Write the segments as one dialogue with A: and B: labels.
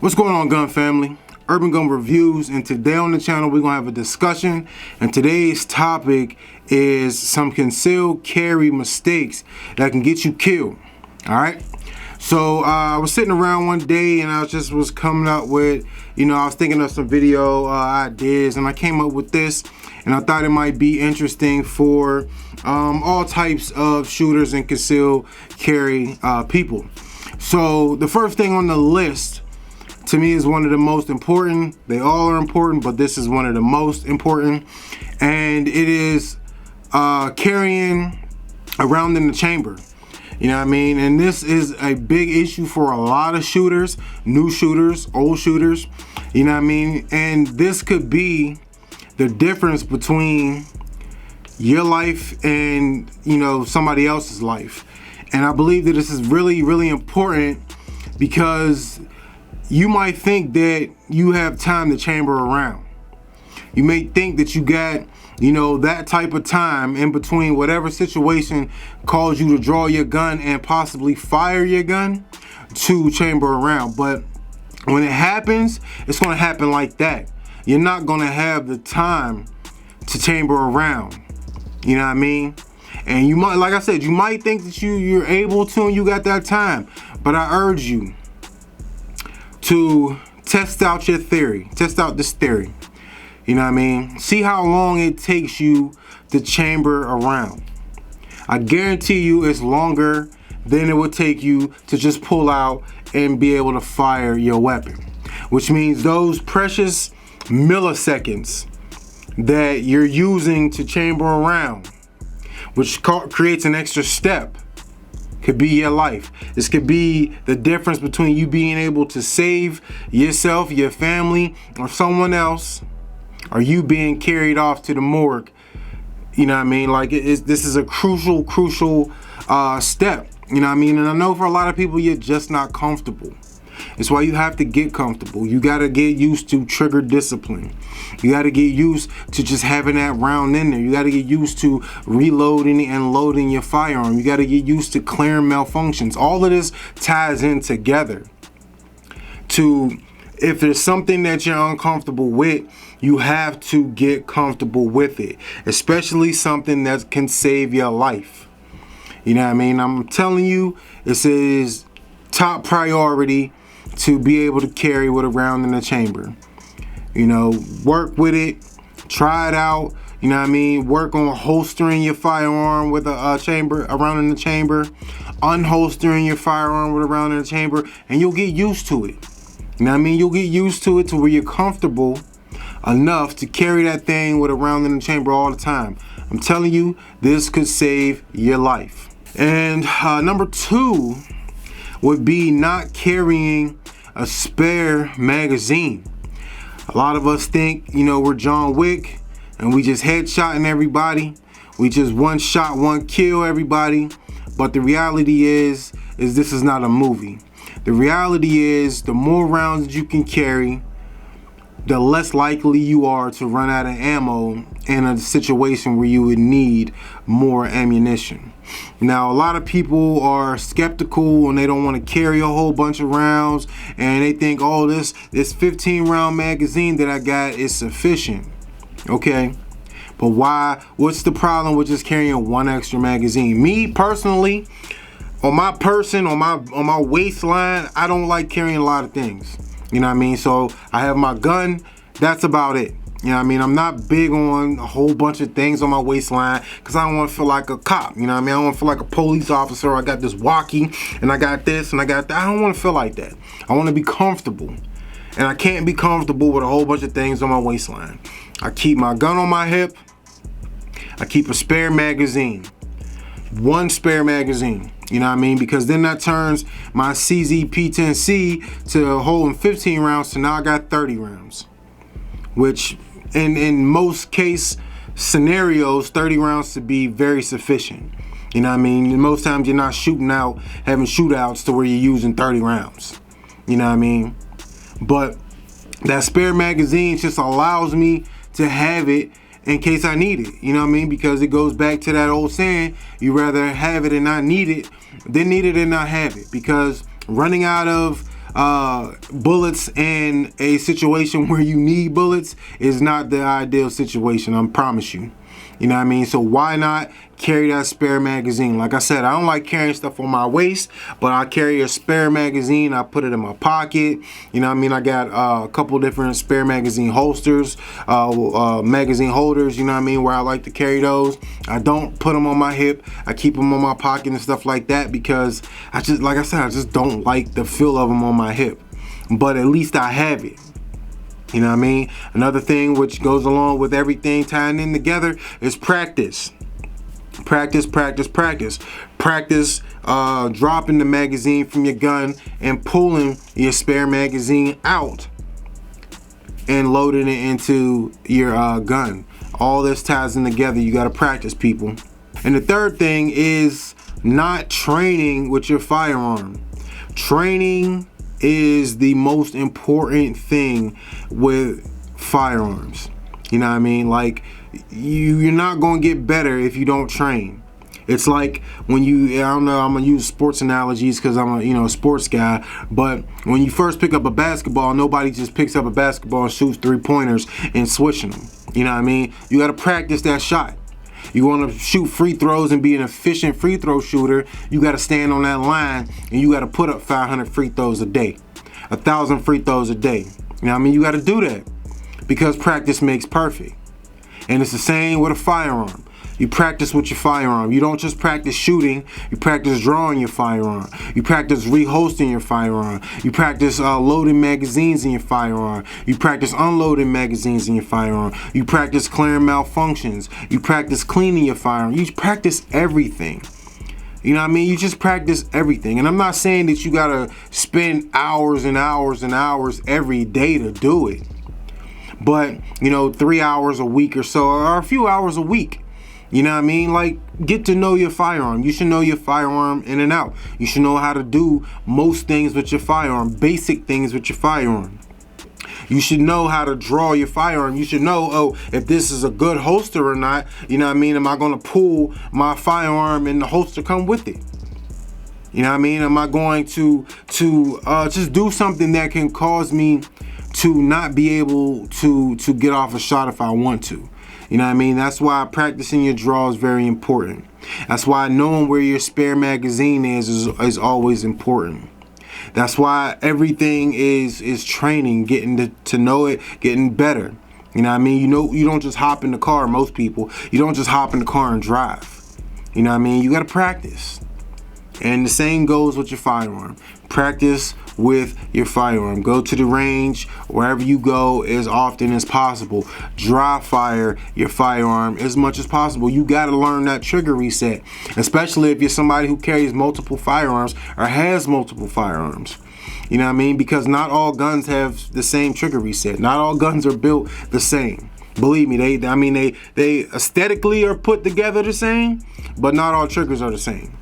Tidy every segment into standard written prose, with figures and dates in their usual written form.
A: What's going on, gun family? Urban Gun Reviews, and today on the channel we're gonna have a discussion, and today's topic is some concealed carry mistakes that can get you killed. All right, so I was sitting around one day and I was coming up with, I was thinking of some video ideas, and I came up with this, and I thought it might be interesting for all types of shooters and concealed carry people. So the first thing on the list, to me, is one of the most important. They all are important, but this is one of the most important, and it is carrying around in the chamber. You know what I mean? And this is a big issue for a lot of shooters, new shooters, old shooters. You know what I mean? And this could be the difference between your life and, somebody else's life. And I believe that this is really, really important, because you might think that you have time to chamber around. You may think that you got, that type of time in between whatever situation calls you to draw your gun and possibly fire your gun to chamber around. But when it happens, it's going to happen like that. You're not going to have the time to chamber around. You know what I mean? And you might, like I said, you might think that you're able to and you got that time. But I urge you to test out your theory. Test out this theory. You know what I mean? See how long it takes you to chamber around. I guarantee you it's longer than it would take you to just pull out and be able to fire your weapon. Which means those precious milliseconds that you're using to chamber around, which creates an extra step, could be your life. This could be the difference between you being able to save yourself, your family, or someone else, or you being carried off to the morgue. You know what I mean? Like, this is a crucial step. You know what I mean? And I know for a lot of people, you're just not comfortable. It's why you have to get comfortable. You got to get used to trigger discipline. You got to get used to just having that round in there. You got to get used to reloading and loading your firearm. You got to get used to clearing malfunctions. All of this ties in together to, if there's something that you're uncomfortable with, you have to get comfortable with it, especially something that can save your life. You know what I mean? I'm telling you, this is top priority to be able to carry with around in the chamber. Work with it, try it out. You know what I mean? Work on holstering your firearm with a chamber around in the chamber, unholstering your firearm with around in the chamber, and you'll get used to it. You know what I mean? You'll get used to it to where you're comfortable enough to carry that thing with around in the chamber all the time. I'm telling you, this could save your life. And number 2 would be not carrying a spare magazine. A lot of us think, we're John Wick and we just headshotting everybody. We just one shot, one kill everybody. But the reality is this is not a movie. The reality is, the more rounds that you can carry, the less likely you are to run out of ammo in a situation where you would need more ammunition. Now, a lot of people are skeptical and they don't want to carry a whole bunch of rounds, and they think, oh, this 15 round magazine that I got is sufficient. Okay, but why? What's the problem with just carrying one extra magazine? Me personally, on my person, on my waistline, I don't like carrying a lot of things. You know what I mean? So I have my gun. That's about it. You know what I mean? I'm not big on a whole bunch of things on my waistline, because I don't want to feel like a cop. You know what I mean? I don't want to feel like a police officer. I got this walkie and I got this and I got that. I don't want to feel like that. I want to be comfortable. And I can't be comfortable with a whole bunch of things on my waistline. I keep my gun on my hip. I keep a spare magazine. One spare magazine. You know what I mean? Because then that turns my CZ P10C to holding 15 rounds to now I got 30 rounds. Which in most case scenarios, 30 rounds to be very sufficient. You know what I mean? Most times you're not shooting out, having shootouts to where you're using 30 rounds. You know what I mean? But that spare magazine just allows me to have it in case I need it. You know what I mean? Because it goes back to that old saying, you rather have it and not need it than need it and not have it. Because running out of bullets in a situation where you need bullets is not the ideal situation, I promise you. You know what I mean? So why not carry that spare magazine? Like I said, I don't like carrying stuff on my waist, but I carry a spare magazine. I put it in my pocket. You know what I mean? I got a couple different spare magazine holsters, magazine holders, you know what I mean, where I like to carry those. I don't put them on my hip. I keep them on my pocket and stuff like that because I just, like I said, I just don't like the feel of them on my hip. But at least I have it. You know what I mean? Another thing which goes along with everything tying in together is practice. Practice, practice, practice. Practice dropping the magazine from your gun and pulling your spare magazine out and loading it into your gun. All this ties in together. You got to practice, people. And the third thing is not training with your firearm. Training is the most important thing with firearms. You know what I mean? Like, you're not going to get better if you don't train. It's like when I don't know, I'm going to use sports analogies because I'm a sports guy, but when you first pick up a basketball, nobody just picks up a basketball and shoots 3-pointers and switching them. You know what I mean? You got to practice that shot. You want to shoot free throws and be an efficient free throw shooter, you got to stand on that line and you got to put up 500 free throws a day, 1,000 free throws a day. You know what I mean? You got to do that because practice makes perfect. And it's the same with a firearm. You practice with your firearm. You don't just practice shooting. You practice drawing your firearm. You practice reholstering your firearm. You practice loading magazines in your firearm. You practice unloading magazines in your firearm. You practice clearing malfunctions. You practice cleaning your firearm. You practice everything. You know what I mean? You just practice everything. And I'm not saying that you got to spend hours and hours and hours every day to do it. But, 3 hours a week or so, or a few hours a week. You know what I mean? Like, get to know your firearm. You should know your firearm in and out. You should know how to do most things with your firearm, basic things with your firearm. You should know how to draw your firearm. You should know, if this is a good holster or not. You know what I mean? Am I going to pull my firearm and the holster come with it? You know what I mean? Am I going to just do something that can cause me to not be able to get off a shot if I want to? You know what I mean? That's why practicing your draw is very important. That's why knowing where your spare magazine is always important. That's why everything is training, getting to know it, getting better. You know what I mean? You don't just hop in the car, most people. You don't just hop in the car and drive. You know what I mean? You got to practice. And the same goes with your firearm. Practice with your firearm. Go to the range, wherever you go, as often as possible. Dry fire your firearm as much as possible. You got to learn that trigger reset, especially if you're somebody who carries multiple firearms or has multiple firearms. You know what I mean? Because not all guns have the same trigger reset. Not all guns are built the same. Believe me, they aesthetically are put together the same, but not all triggers are the same.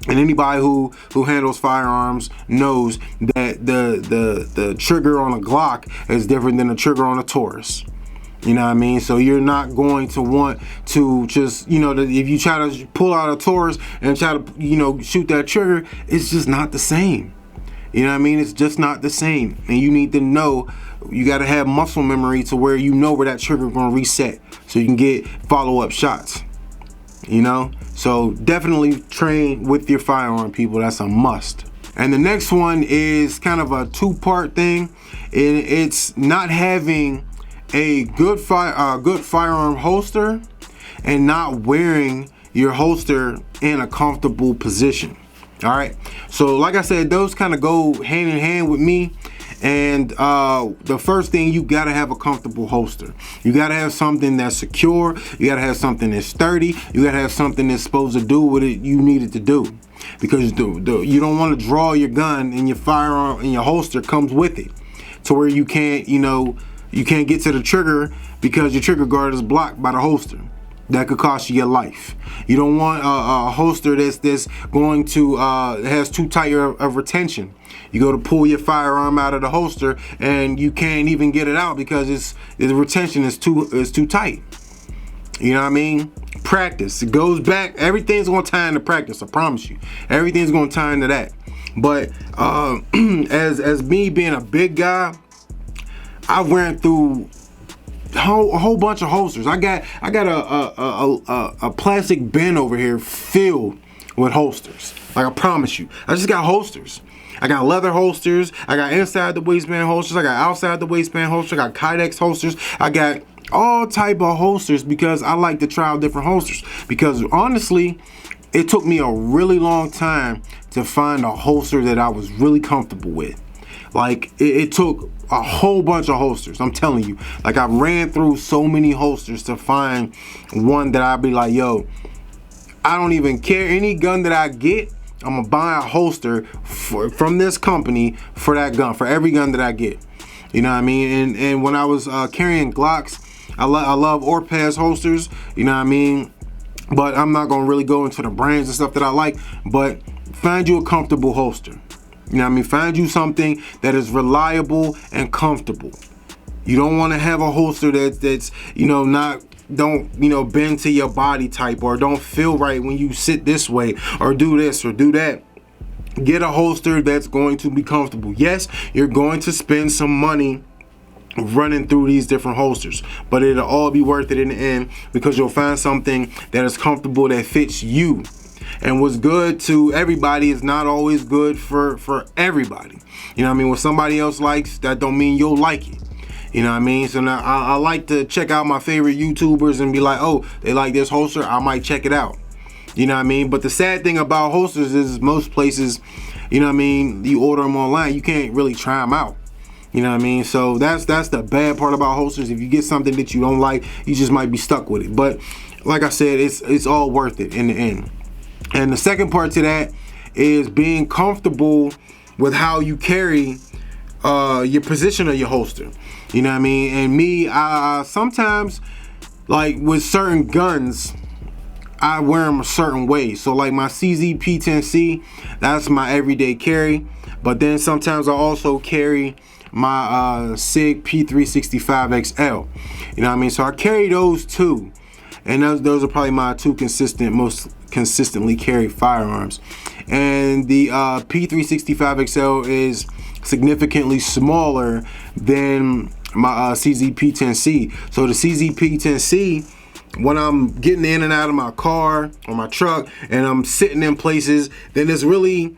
A: And anybody who handles firearms knows that the trigger on a Glock is different than the trigger on a Taurus. You know what I mean? So you're not going to want to just, if you try to pull out a Taurus and try to, shoot that trigger, it's just not the same. You know what I mean? It's just not the same. And you need to know, you got to have muscle memory to where you know where that trigger is going to reset so you can get follow-up shots. So definitely train with your firearm, people. That's a must. And the next one is kind of a two-part thing. It's not having a good firearm holster and not wearing your holster in a comfortable position. All right. So like I said, those kind of go hand in hand with me. And the first thing, you got to have a comfortable holster. You got to have something that's secure. You got to have something that's sturdy. You got to have something that's supposed to do what you need it to do. Because you don't want to draw your gun and your firearm and your holster comes with it to where you can't get to the trigger because your trigger guard is blocked by the holster. That could cost you your life. You don't want a holster that's going to has too tight of retention. You go to pull your firearm out of the holster and you can't even get it out because the retention is too tight. You know what I mean? Practice. It goes back. Everything's going to tie into practice. I promise you. Everything's going to tie into that. But as me being a big guy, I ran through a whole bunch of holsters. I got a plastic bin over here filled with holsters. Like, I promise you, I just got holsters. I got leather holsters. I got inside the waistband holsters. I got outside the waistband holsters. I got Kydex holsters. I got all type of holsters because I like to try out different holsters. Because honestly, it took me a really long time to find a holster that I was really comfortable with. Like, it took a whole bunch of holsters. I'm telling you. Like, I ran through so many holsters to find one that I'd be like, yo, I don't even care. Any gun that I get, I'm gonna buy a holster from this company for that gun, for every gun that I get. You know what I mean? And when I was carrying Glocks, I love Orpaz holsters. You know what I mean? But I'm not gonna really go into the brands and stuff that I like. But find you a comfortable holster. You know what I mean? Find you something that is reliable and comfortable. You don't want to have a holster that's don't bend to your body type, or don't feel right when you sit this way, or do this or do that. Get a holster that's going to be comfortable. Yes, you're going to spend some money running through these different holsters, but it'll all be worth it in the end, because you'll find something that is comfortable, that fits you. And what's good to everybody is not always good for everybody. You know what I mean? What somebody else likes, that don't mean you'll like it. You know what I mean? So now I like to check out my favorite YouTubers and be like, oh, they like this holster, I might check it out. You know what I mean? But the sad thing about holsters is most places, you know what I mean, you order them online, you can't really try them out. You know what I mean? So that's the bad part about holsters. If you get something that you don't like, you just might be stuck with it. But like I said, it's all worth it in the end. And the second part to that is being comfortable with how you carry your position of your holster. You know what I mean? And me, sometimes, like with certain guns, I wear them a certain way. So like my CZ P10C, that's my everyday carry. But then sometimes I also carry my SIG P365XL. You know what I mean? So I carry those two. And those are probably my two most consistently carried firearms. And the P365XL is significantly smaller than my CZP-10C. So the CZP-10C, when I'm getting in and out of my car or my truck and I'm sitting in places, then it's really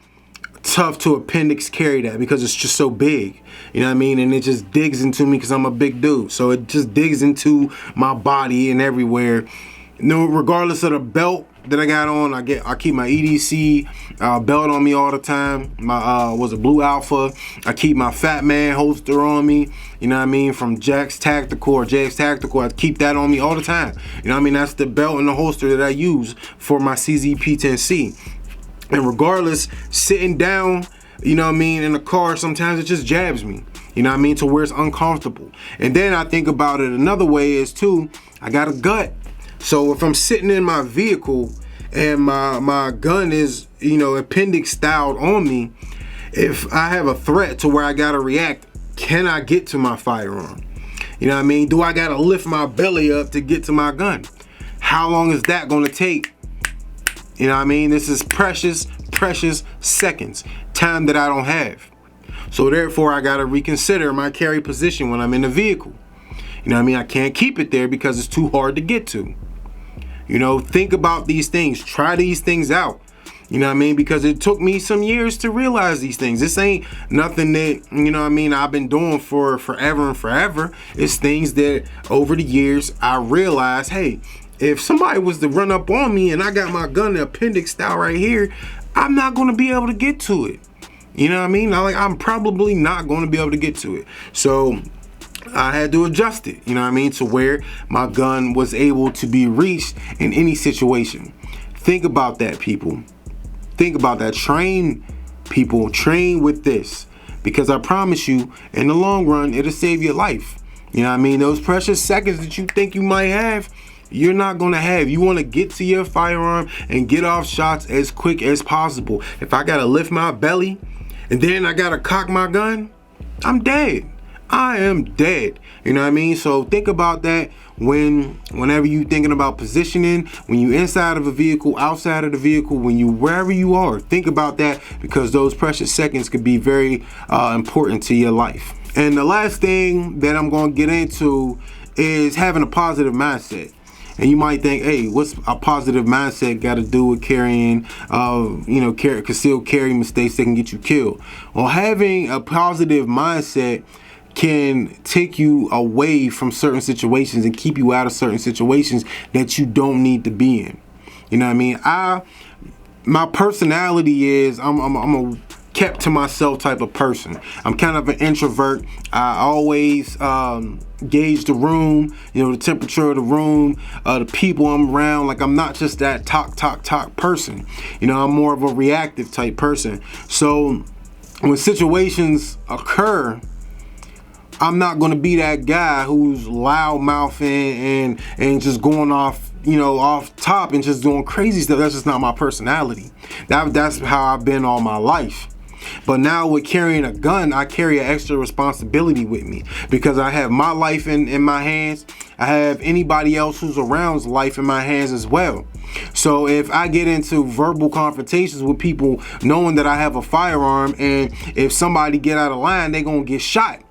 A: tough to appendix carry that because it's just so big. You know what I mean? And it just digs into me because I'm a big dude. So it just digs into my body and everywhere. Regardless of the belt that I got on, I keep my EDC belt on me all the time. My was a Blue Alpha. I keep my Fat Man holster on me. You know what I mean? From Jack's Tactical or JX Tactical, I keep that on me all the time. You know what I mean? That's the belt and the holster that I use for my CZP-10C. And regardless, sitting down, you know what I mean, in the car, sometimes it just jabs me. You know what I mean? To where it's uncomfortable. And then I think about it another way is too, I got a gut. So if I'm sitting in my vehicle and my gun is, you know, appendix styled on me, if I have a threat to where I gotta react, can I get to my firearm? You know what I mean? Do I gotta lift my belly up to get to my gun? How long is that gonna take? You know what I mean? This is precious seconds, time that I don't have. So therefore I gotta reconsider my carry position when I'm in the vehicle. You know what I mean? I can't keep it there because it's too hard to get to. You know, think about these things. Try these things out. You know what I mean? Because it took me some years to realize these things. This ain't nothing that, you know what I mean, I've been doing for forever and forever. It's things that over the years I realized, hey, if somebody was to run up on me and I got my gun, the appendix style right here, I'm not going to be able to get to it. You know what I mean? I'm probably not going to be able to get to it. So I had to adjust it, you know what I mean, to where my gun was able to be reached in any situation. Think about that, people. Think about that. Train, people. Train with this. Because I promise you, in the long run, it'll save your life. You know what I mean? Those precious seconds that you think you might have, you're not going to have. You want to get to your firearm and get off shots as quick as possible. If I got to lift my belly and then I got to cock my gun, I'm dead. I am dead. You know what I mean? So think about that whenever you thinking about positioning, when you inside of a vehicle, outside of the vehicle, when you wherever you are, think about that, because those precious seconds could be very important to your life. And the last thing that I'm going to get into is having a positive mindset. And you might think, hey, what's a positive mindset got to do with carrying, concealed carry mistakes that can get you killed? Well, having a positive mindset can take you away from certain situations and keep you out of certain situations that you don't need to be in. You know what I mean? My personality is I'm a kept to myself type of person. I'm kind of an introvert. I always gauge the room, the temperature of the room, the people I'm around. Like, I'm not just that talk person. I'm more of a reactive type person. So when situations occur, I'm not going to be that guy who's loud mouthing and just going off, off top and just doing crazy stuff. That's just not my personality. That's how I've been all my life. But now with carrying a gun, I carry an extra responsibility with me, because I have my life in my hands. I have anybody else who's around's life in my hands as well. So if I get into verbal confrontations with people knowing that I have a firearm, and if somebody get out of line, they're going to get shot.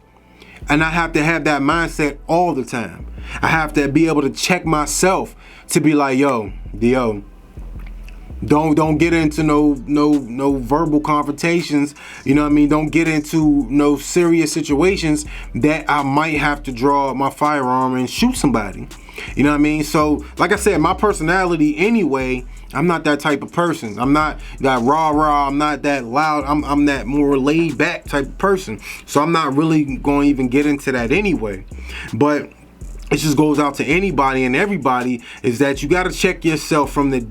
A: And I have to have that mindset all the time. I have to be able to check myself to be like, yo, don't get into no verbal confrontations. You know what I mean? Don't get into no serious situations that I might have to draw my firearm and shoot somebody. You know what I mean? So, like I said, my personality anyway, I'm not that type of person. I'm not that rah-rah. I'm not that loud. I'm that more laid back type of person. So I'm not really going to even get into that anyway. But it just goes out to anybody and everybody, is that you got to check yourself from the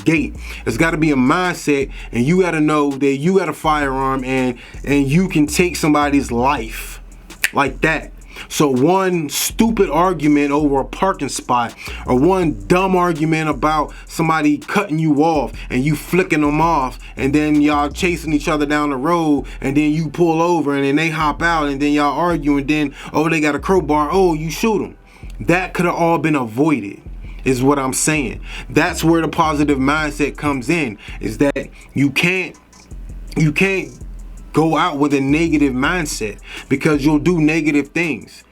A: gate. It's got to be a mindset, and you got to know that you got a firearm and you can take somebody's life like that. So one stupid argument over a parking spot, or one dumb argument about somebody cutting you off and you flicking them off, and then y'all chasing each other down the road, and then you pull over and then they hop out, and then y'all argue, and then, oh, they got a crowbar, oh, you shoot them. That could have all been avoided, is what I'm saying. That's where the positive mindset comes in, is that you can't go out with a negative mindset, because you'll do negative things.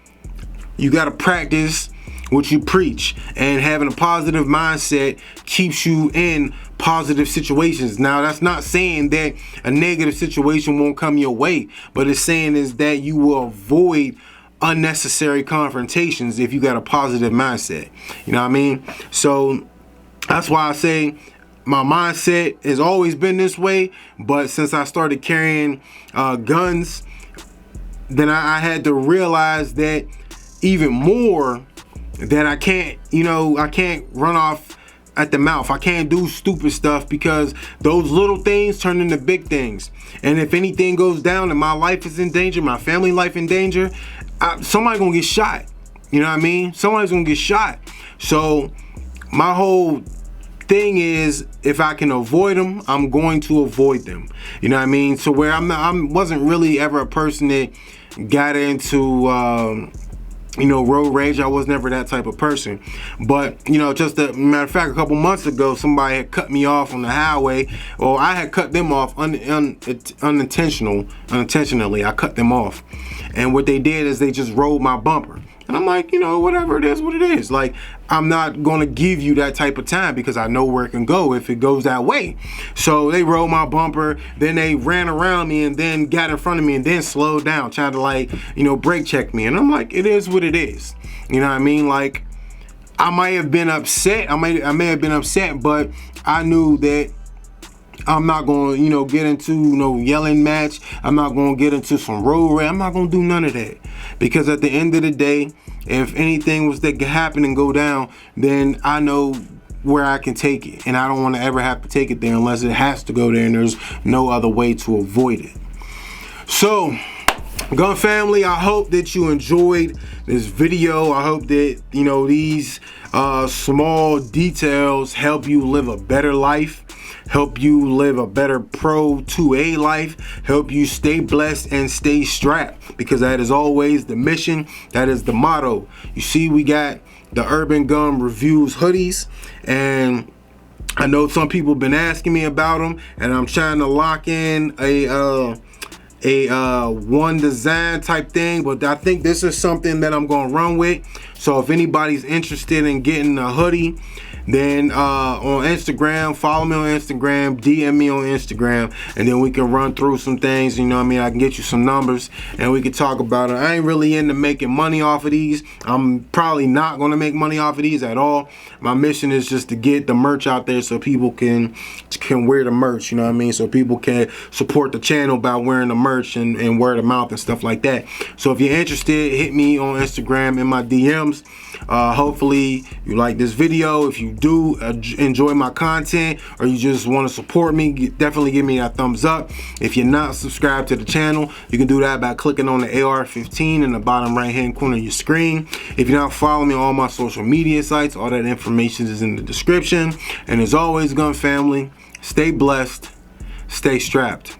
A: You got to practice what you preach, and having a positive mindset keeps you in positive situations. Now, that's not saying that a negative situation won't come your way, but it's saying is that you will avoid unnecessary confrontations if you got a positive mindset. You know what I mean? So that's why I say my mindset has always been this way, but since I started carrying guns, then I had to realize that even more, that I can't run off at the mouth. I can't do stupid stuff, because those little things turn into big things. And if anything goes down and my life is in danger, my family life in danger, somebody's gonna get shot. You know what I mean? Somebody's gonna get shot. So my whole thing is, if I can avoid them, I'm going to avoid them. You know what I mean? So where I wasn't really ever a person that got into road rage. I was never that type of person. But just a matter of fact, a couple months ago, somebody had cut me off on the highway, or I had cut them off unintentionally. I cut them off, and what they did is they just rolled my bumper. And I'm like, whatever it is, what it is. Like, I'm not going to give you that type of time, because I know where it can go if it goes that way. So they rolled my bumper, then they ran around me and then got in front of me and then slowed down, trying to brake check me. And I'm like, it is what it is. You know what I mean? Like, I might have been upset. I may have been upset, but I knew that I'm not going to, get into no yelling match. I'm not going to get into some road rage. I'm not going to do none of that. Because at the end of the day, if anything was that could happen and go down, then I know where I can take it. And I don't want to ever have to take it there unless it has to go there and there's no other way to avoid it. So, gun family, I hope that you enjoyed this video. I hope that, these small details help you live a better life. help you live a better Pro 2A life, help you stay blessed and stay strapped, because that is always the mission, that is the motto. You see, we got the Urban Gun Reviews hoodies, and I know some people have been asking me about them, and I'm trying to lock in a one design type thing, but I think this is something that I'm gonna run with. So if anybody's interested in getting a hoodie, then on Instagram, follow me on Instagram, DM me on Instagram, and then we can run through some things, you know what I mean? I can get you some numbers and we can talk about it. I ain't really into making money off of these. I'm probably not gonna make money off of these at all. My mission is just to get the merch out there so people can wear the merch, you know what I mean? So people can support the channel by wearing the merch and word of mouth and stuff like that. So if you're interested, hit me on Instagram in my DMs. Hopefully you like this video. If you do enjoy my content, or you just want to support me, definitely give me that thumbs up. If you're not subscribed to the channel, you can do that by clicking on the AR-15 in the bottom right hand corner of your screen. If you're not following me on all my social media sites, all that information is in the description. And as always, gun family, stay blessed, stay strapped.